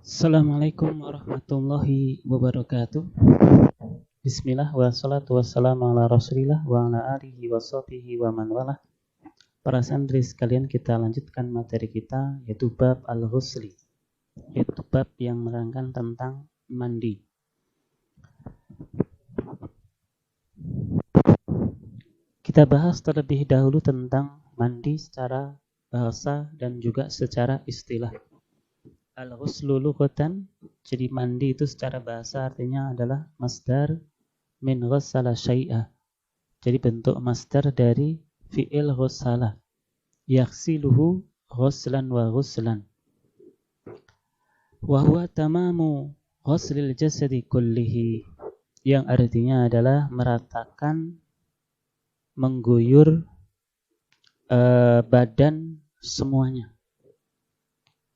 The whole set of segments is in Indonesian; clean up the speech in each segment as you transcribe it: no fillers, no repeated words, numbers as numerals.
Assalamualaikum warahmatullahi wabarakatuh. Bismillah wassalatu wassalamu ala rasulillah wa ala alihi wa sahbihi wa man walah. Para santri sekalian, kita lanjutkan materi kita, yaitu bab al-ghusli, yaitu bab yang menerangkan tentang mandi. Kita bahas terlebih dahulu tentang mandi secara bahasa dan juga secara istilah. Al-ghuslu lughatan, jadi mandi itu secara bahasa artinya adalah masdar min ghassala syai'a. Jadi bentuk masdar dari fi'il ghassala. Yaghsiluhu ghuslan wa ghuslan. Wa huwa tamamu ghuslil jasadi kullihi, yang artinya adalah meratakan, mengguyur badan semuanya.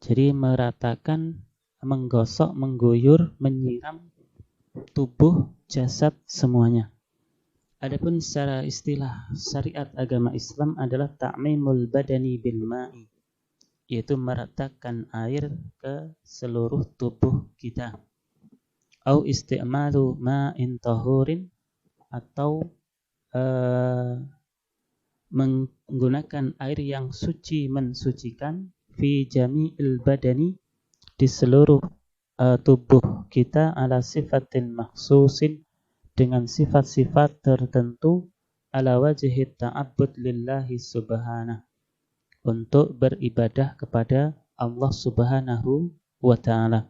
Jadi meratakan, menggosok, mengguyur, menyiram tubuh jasad semuanya. Adapun secara istilah syariat agama Islam adalah ta'mimul badani bil ma'i, yaitu meratakan air ke seluruh tubuh kita. Au isti'malu ma'in tahurin, atau menggunakan air yang suci, mensucikan, fi jami'il badani, di seluruh tubuh kita, ala sifatin makhsusin, dengan sifat-sifat tertentu, ala wajhi ta'abbud lillahi subhanah, untuk beribadah kepada Allah subhanahu wa ta'ala.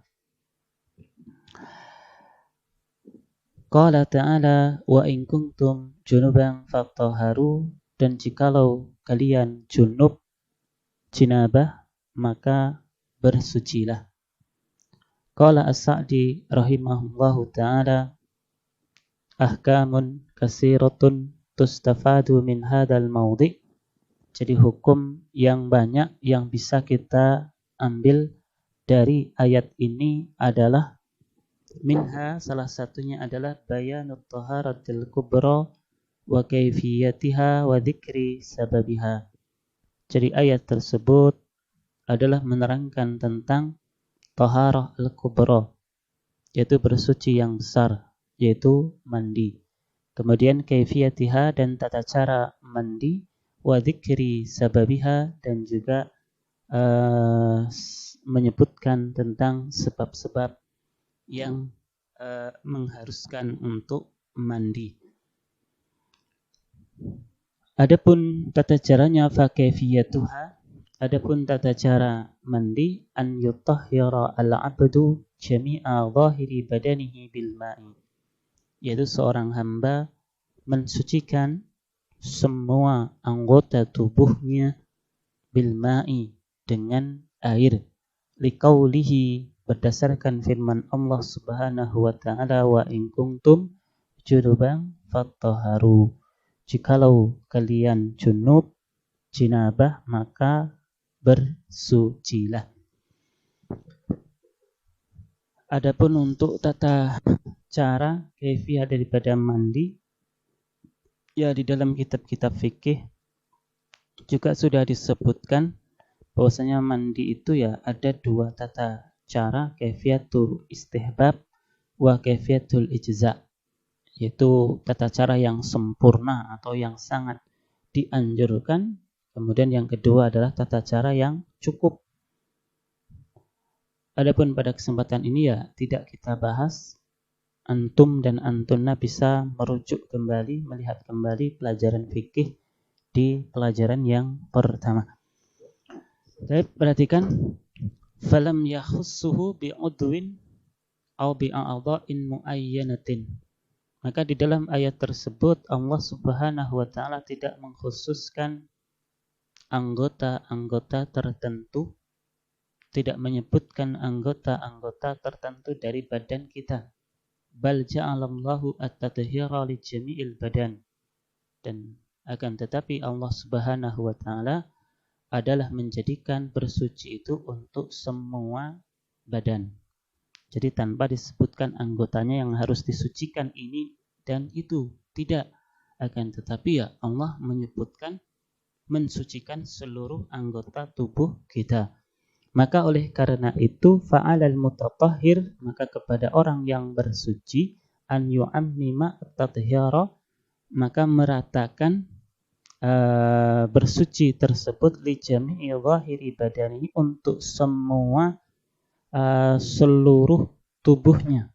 Qala ta'ala wa in kuntum junuban fattaharu, dan jikalau kalian junub, jinabah, maka bersucilah. Qala As-Sa'di rahimahullahu ta'ala, ahkamun kasiratun tustafadu min hadal mawdi'. Jadi hukum yang banyak yang bisa kita ambil dari ayat ini adalah, minha, salah satunya adalah bayanut taharatil kubra wa kaifiyatiha wa dzikri sababiha. Jadi ayat tersebut adalah menerangkan tentang taharah al-kubra, yaitu bersuci yang besar, yaitu mandi. Kemudian kaifiyatiha, dan tata cara mandi, wa dzikri sababiha, dan juga menyebutkan tentang sebab-sebab yang mengharuskan untuk mandi. Adapun tata caranya, fa kaifiyatuha, adapun tata cara mandi, an yutahhira al-'abdu jami'a zahiri badanihi bil ma'i, yaitu seorang hamba mensucikan semua anggota tubuhnya bil ma'i, dengan air, liqaulihi, berdasarkan firman Allah subhanahu wa ta'ala, wa in kuntum junuban fattaharu, jikalau kalian junub, jinabah, maka bersucilah. Adapun untuk tata cara kaifiyah daripada mandi, ya di dalam kitab-kitab fikih juga sudah disebutkan bahwasanya mandi itu ya ada dua tata cara, kaifiyatul istihbab wa kaifiyatul ijza, yaitu tata cara yang sempurna atau yang sangat dianjurkan. Kemudian yang kedua adalah tata cara yang cukup. Adapun pada kesempatan ini ya tidak kita bahas. Antum dan antunna bisa merujuk kembali, melihat kembali pelajaran fikih di pelajaran yang pertama. Baik, perhatikan, falam yakhussuhu bi'udwin aw bi'a'dha'in muayyanatin. Maka di dalam ayat tersebut Allah subhanahu wa ta'ala tidak mengkhususkan anggota-anggota tertentu, tidak menyebutkan anggota-anggota tertentu dari badan kita. Bal ja'alallahu at-tathhira li jami'il badan. Dan akan tetapi Allah subhanahu wa ta'ala adalah menjadikan bersuci itu untuk semua badan. Jadi tanpa disebutkan anggotanya yang harus disucikan ini dan itu, tidak. Akan tetapi ya Allah menyebutkan mensucikan seluruh anggota tubuh kita. Maka oleh karena itu fa'alal mutatahhir, maka kepada orang yang bersuci, an yu'ammima at-tathhira, maka meratakan bersuci tersebut li jami'i zahiri badanihi, untuk semua seluruh tubuhnya.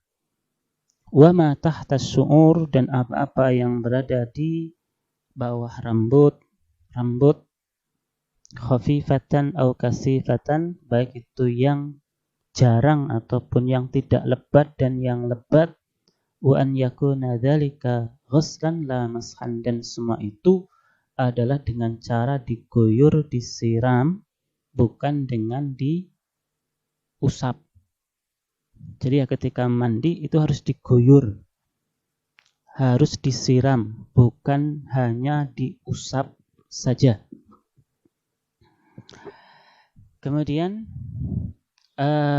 Wa ma tahta syu'ur, dan apa-apa yang berada di bawah rambut, khafifatan au kasifatan, baik itu yang jarang ataupun yang tidak lebat dan yang lebat. Wa an yakuna dzalika ghuslan la mashan, dan semua itu adalah dengan cara diguyur, disiram, bukan dengan diusap. Jadi ya, ketika mandi itu harus diguyur, harus disiram, bukan hanya diusap saja. Kemudian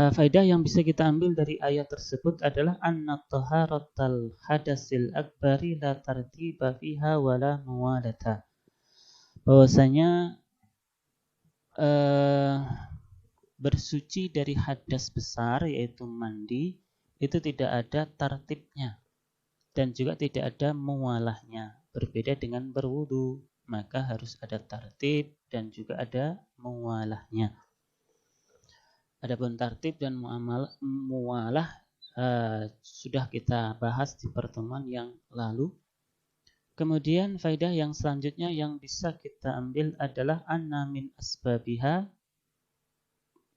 faedah yang bisa kita ambil dari ayat tersebut adalah anna taharatal hadasil akbari la tartiba fiha wala muwalata. Bahwasanya bersuci dari hadas besar, yaitu mandi, itu tidak ada tartibnya dan juga tidak ada muwalahnya. Berbeda dengan berwudu, maka harus ada tartib dan juga ada muwalahnya. Adapun tartib dan muwalah sudah kita bahas di pertemuan yang lalu. Kemudian faedah yang selanjutnya yang bisa kita ambil adalah anna min asbabiha,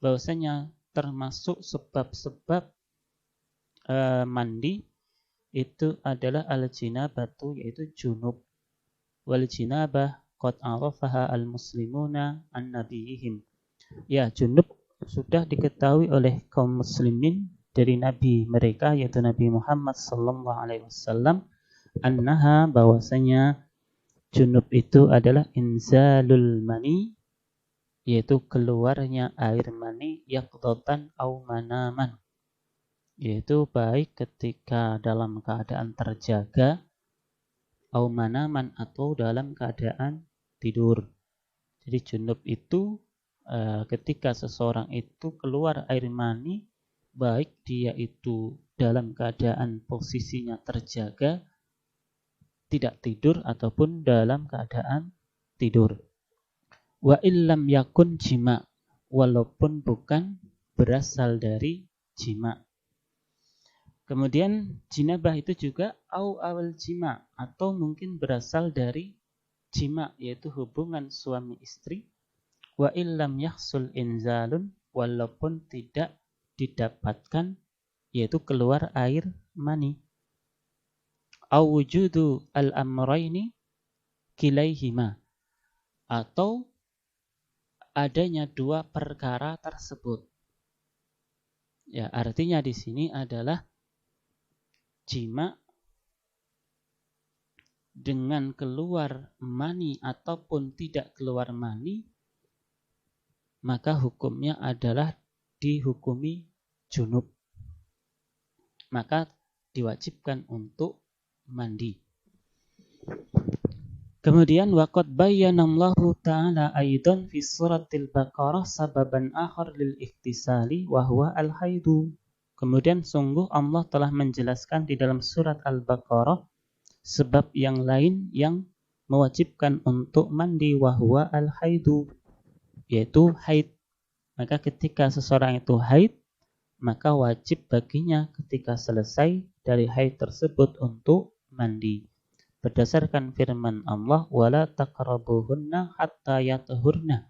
bahwasanya termasuk sebab-sebab mandi itu adalah al-jinabatu, yaitu junub. Wal jinabah qad arafaha al-muslimuna an nabiyihim. Ya, junub sudah diketahui oleh kaum muslimin dari nabi mereka, yaitu Nabi Muhammad sallallahu alaihi wasallam, annaha, bahwasanya junub itu adalah inzalul mani, yaitu keluarnya air mani, yaqdatan au manaman, yaitu baik ketika dalam keadaan terjaga, au manaman, atau dalam keadaan tidur. Jadi junub itu ketika seseorang itu keluar air mani, baik dia itu dalam keadaan posisinya terjaga, tidak tidur, ataupun dalam keadaan tidur. Wa illam yakun jima, walaupun bukan berasal dari jima. Kemudian jinabah itu juga au awal jima, atau mungkin berasal dari jima, yaitu hubungan suami istri. Wa illam yahsul inzalun, walaupun tidak didapatkan, yaitu keluar air mani. Au wujudu al-amrayni kilaihima, atau adanya dua perkara tersebut. Ya, artinya di sini adalah jima dengan keluar mani ataupun tidak keluar mani, maka hukumnya adalah dihukumi junub. Maka diwajibkan untuk mandi. Kemudian waqad bayyanallahu ta'ala aidan fi suratil Baqarah sababan akhar lil ikhtisali wa huwa al-haidu. Kemudian sungguh Allah telah menjelaskan di dalam surat Al-Baqarah sebab yang lain yang mewajibkan untuk mandi, wa huwa al-haidu, yaitu haid. Maka ketika seseorang itu haid, maka wajib baginya ketika selesai dari haid tersebut untuk mandi. Berdasarkan firman Allah, wala taqrabuhunna hatta yatahurna.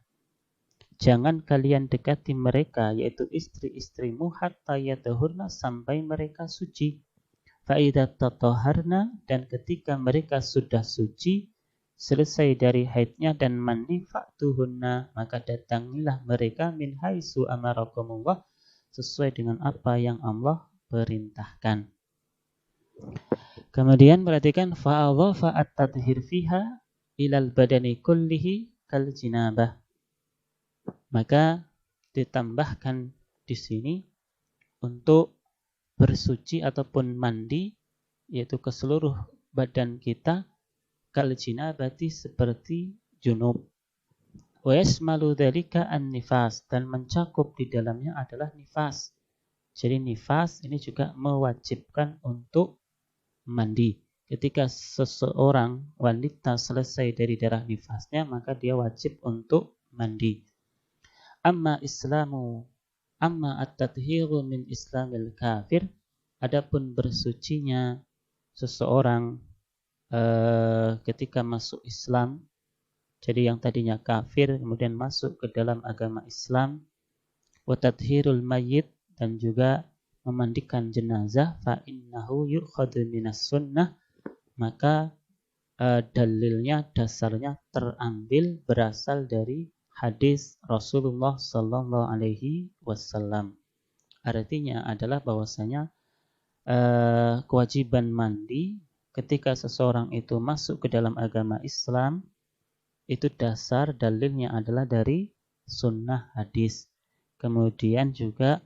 Jangan kalian dekati mereka, yaitu istri-istrimu, hatta yatahurna, sampai mereka suci. Fa idza tataharna, dan ketika mereka sudah suci, selesai dari haidnya dan mandi, fa'tuhunna, maka datangilah mereka min haitsu amarakumullah, sesuai dengan apa yang Allah perintahkan. Kemudian perhatikan fa'adhafa at-tathhir fiha ilal badani kullihi kal jinabah. Maka ditambahkan di sini untuk bersuci ataupun mandi, yaitu ke seluruh badan kita, kal jinabati, seperti junub. Wa yashmalu dzalika an-nifas, dan mencakup di dalamnya adalah nifas. Jadi nifas ini juga mewajibkan untuk mandi. Ketika seseorang wanita selesai dari darah nifasnya, maka dia wajib untuk mandi. Amma at-tathiru min islamil kafir, adapun bersucinya seseorang ketika masuk Islam, jadi yang tadinya kafir kemudian masuk ke dalam agama Islam, wa tathhirul mayyit, dan juga memandikan jenazah, fa innahu yu'khadhu minas sunnah, maka dalilnya, dasarnya terambil berasal dari hadis Rasulullah sallallahu alaihi wasallam. Artinya adalah bahwasanya kewajiban mandi ketika seseorang itu masuk ke dalam agama Islam, itu dasar dalilnya adalah dari sunnah hadis. Kemudian juga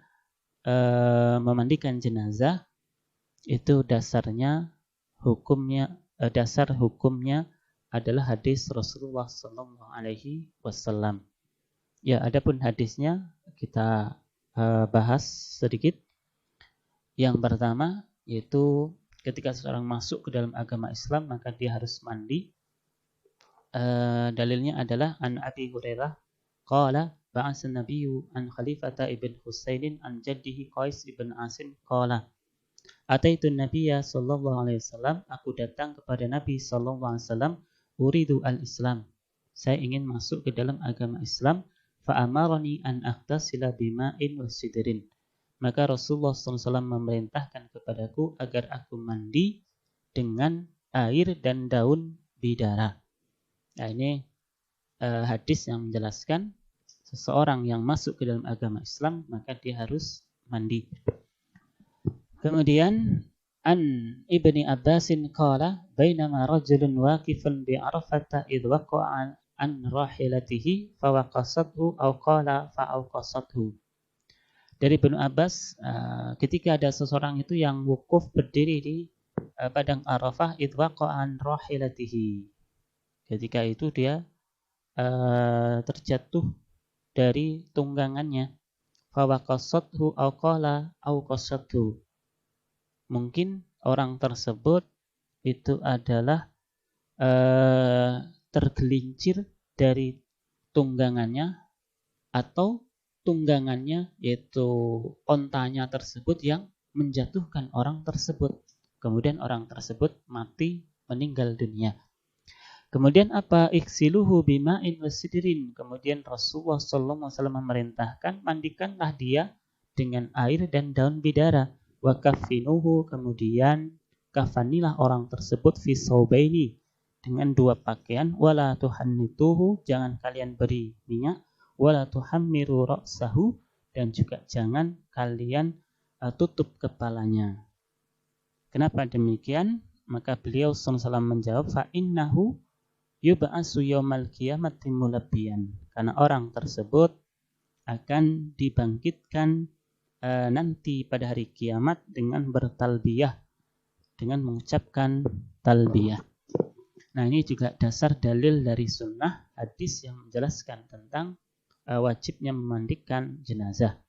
memandikan jenazah, itu dasarnya dasar hukumnya adalah hadis Rasulullah Sallallahu Alaihi Wasallam. Ya, adapun hadisnya kita bahas sedikit. Yang pertama yaitu ketika seseorang masuk ke dalam agama Islam maka dia harus mandi. Dalilnya adalah an Abi Hurairah qala ba'asa nabiyyu an Khalifata ibn Husainin an jaddihi Qais ibn Asim qala ataitu nabiyya sallallahu alaihi wasallam, aku datang kepada Nabi sallallahu alaihi wasallam, uridu al-Islam, saya ingin masuk ke dalam agama Islam, fa amarani an aghtasila bima'in wa sidrin, maka Rasulullah sallallahu alaihi wasallam memerintahkan kepadaku agar aku mandi dengan air dan daun bidara. Nah, ini hadis yang menjelaskan seseorang yang masuk ke dalam agama Islam maka dia harus mandi. Kemudian an Ibni Abbasin qala bainama rajulun waqifun bi Arafata idh waqa'a an rahilatihi fa waqasathu aw qala fa awqasathu. Dari Ibnu Abbas, ketika ada seseorang itu yang wukuf berdiri di padang Arafah idh waqa'a an rahilatihi, ketika itu dia terjatuh dari tunggangannya, fa waqasathu aw qala awqasathu. Mungkin orang tersebut itu adalah tergelincir dari tunggangannya, atau tunggangannya yaitu ontanya tersebut yang menjatuhkan orang tersebut. Kemudian orang tersebut mati, meninggal dunia. Kemudian apa? Iksiluhu bima'in wasidrin. Kemudian Rasulullah SAW memerintahkan mandikanlah dia dengan air dan daun bidara. Wa kafinuhu, kemudian kafanilah orang tersebut fi saubaini, dengan dua pakaian. Wala tuhannituhu, jangan kalian beri minyak. Wala tuhammiru ra'sahu, dan juga jangan kalian tutup kepalanya. Kenapa demikian? Maka beliau SAW menjawab, fa innahu yub'atsu yaumal qiyamati mulabbiyan, karena orang tersebut akan dibangkitkan nanti pada hari kiamat dengan bertalbiyah, dengan mengucapkan talbiyah. Nah, ini juga dasar dalil dari sunnah hadis yang menjelaskan tentang wajibnya memandikan jenazah.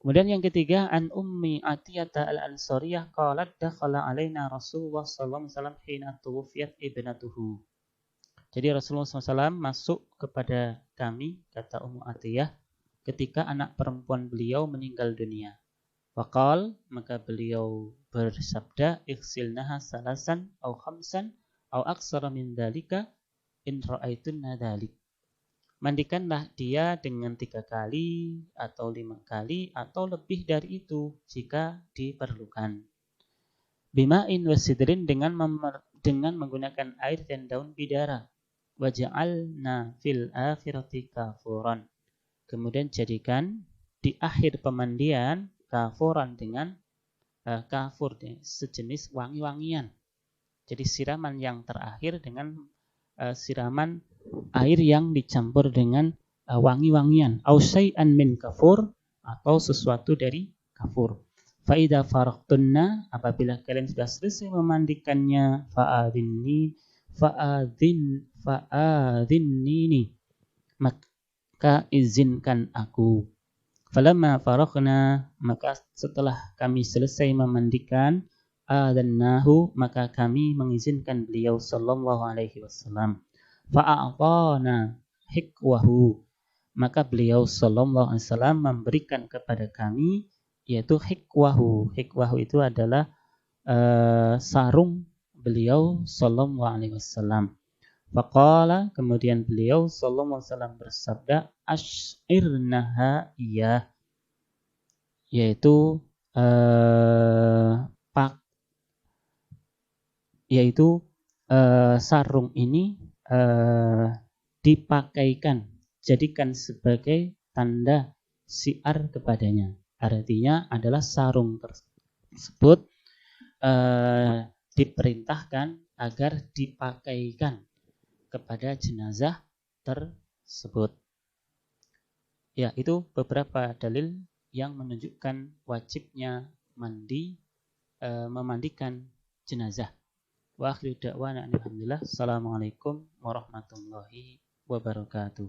Kemudian yang ketiga, an Ummi Atiyata al-Ansariyah qalat dakhala alaina Rasulullah sallallahu alaihi wasallam hina tuwfiyat ibnatuhu. Jadi Rasulullah SAW masuk kepada kami, kata Ummu Atiyah, ketika anak perempuan beliau meninggal dunia. Waqal, maka beliau bersabda, ighsilnaha salasan au khamsan au aksara min dzalika in ra'aitunna dzalik. Mandikanlah dia dengan 3 kali atau 5 kali atau lebih dari itu jika diperlukan. Bima'in wasidrin, dengan menggunakan air dan daun bidara. Waja'alna fil akhirati kafuran, kemudian jadikan di akhir pemandian kafuran, dengan kafur, sejenis wangi-wangian. Jadi siraman yang terakhir dengan siraman air yang dicampur dengan wangi-wangian. Au syai'an min kafur, atau sesuatu dari kafur. Fa idza faraqtunna, apabila kalian sudah selesai memandikannya, fa'adhinnini, maka izinkan aku. Falamma faraghna, maka setelah kami selesai memandikan, adzannahu, maka kami mengizinkan beliau sallallahu alaihi wasallam. Fa'atana hikwahu, maka beliau sallallahu alaihi wasallam memberikan kepada kami yaitu hikwahu. Hikwahu itu adalah sarung beliau sallallahu alaihi wasallam. Faqala, kemudian beliau sallallahu alaihi wasallam bersabda, asyirnaha iya, yaitu sarung ini dipakaikan, jadikan sebagai tanda syiar kepadanya. Artinya adalah sarung tersebut diperintahkan agar dipakaikan kepada jenazah tersebut. Ya, itu beberapa dalil yang menunjukkan wajibnya memandikan jenazah. Wa akhiru da'wana alhamdulillah. Assalamualaikum warahmatullahi wabarakatuh.